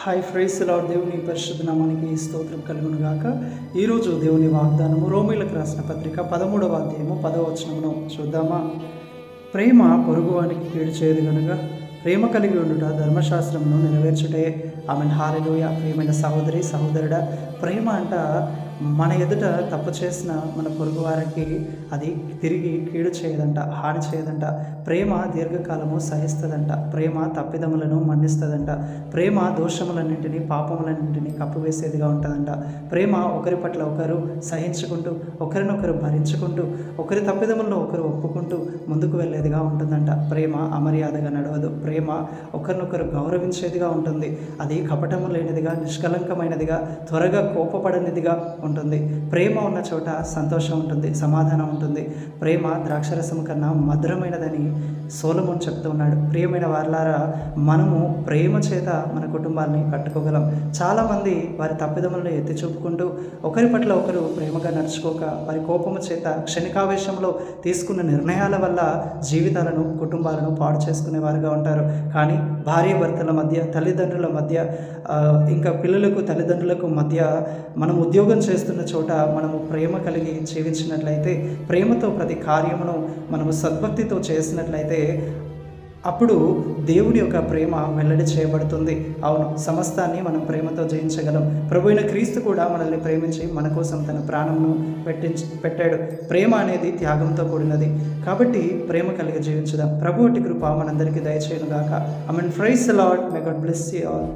Hi fries lord. దేవుని పరిశుద్ధ నామానికి స్తోత్రం కలుగును గాక. ఈరోజు దేవుని వాగ్దానము రోమీలకు రాసిన పత్రిక 13వ అధ్యాయము 10వ వచనమును చూద్దామా. ప్రేమ పొరుగువానికి కీడు చేయదు గనుక ప్రేమ కలిగి ఉండుట ధర్మశాస్త్రమును నెరవేర్చుటే. ఆమె హల్లెలూయా. ప్రియమైన సహోదరి సహోదరుడా, ప్రేమ అంట మన ఎదుట తప్పు చేసిన మన పొరుగు వారికి అది తిరిగి కీడు చేయదంట, హాని చేయదంట. ప్రేమ దీర్ఘకాలము సహిస్తుందంట. ప్రేమ తప్పిదములను మన్నిస్తుందంట. ప్రేమ దోషములన్నింటినీ పాపములన్నింటినీ కప్పివేసేదిగా ఉంటుందంట. ప్రేమ ఒకరి పట్ల ఒకరు సహించుకుంటూ, ఒకరినొకరు భరించుకుంటూ, ఒకరి తప్పిదములను ఒకరు ఒప్పుకుంటూ ముందుకు వెళ్ళేదిగా ఉంటుందంట. ప్రేమ అమర్యాదగా నడవదు. ప్రేమ ఒకరినొకరు గౌరవించేదిగా ఉంటుంది. అది కపటము లేనిదిగా, నిష్కలంకమైనదిగా, త్వరగా కోపపడనిదిగా ఉంటుంది. ప్రేమ ఉన్న చోట సంతోషం ఉంటుంది, సమాధానం ఉంటుంది. ప్రేమ ద్రాక్షరసము కన్నా మధురమైనదని సొలొమోను చెప్తూ ఉన్నాడు. ప్రియమైన వారలారా, మనము ప్రేమ చేత మన కుటుంబాన్ని కట్టుకోగలం. చాలామంది వారి తప్పిదములను ఎత్తి చూపుకుంటూ ఒకరి పట్ల ఒకరు ప్రేమగా నడుచుకోక, వారి కోపము చేత క్షణికావేశంలో తీసుకున్న నిర్ణయాల వల్ల జీవితాలను, కుటుంబాలను పాడు చేసుకునేవారుగా ఉంటారు. కానీ భార్యాభర్తల మధ్య, తల్లిదండ్రుల మధ్య, ఇంకా పిల్లలకు తల్లిదండ్రులకు మధ్య మనం ఉద్యోగం చేస్తున్న చోట మనము ప్రేమ కలిగి జీవించినట్లయితే, ప్రేమతో ప్రతి కార్యమును మనము సద్భక్తితో చేసినట్లయితే అప్పుడు దేవుని యొక్క ప్రేమ వెల్లడి చేయబడుతుంది. అవును, సమస్తాన్ని మనం ప్రేమతో జయించగలం. ప్రభువైన క్రీస్తు కూడా మనల్ని ప్రేమించి మన కోసం తన ప్రాణమును పెట్టాడు. ప్రేమ అనేది త్యాగంతో కూడినది. కాబట్టి ప్రేమ కలిగి జీవించుదాం. ప్రభువుటి కృప మనందరికీ దయచేయును గాక. Amen. Praise the Lord. May God bless you all.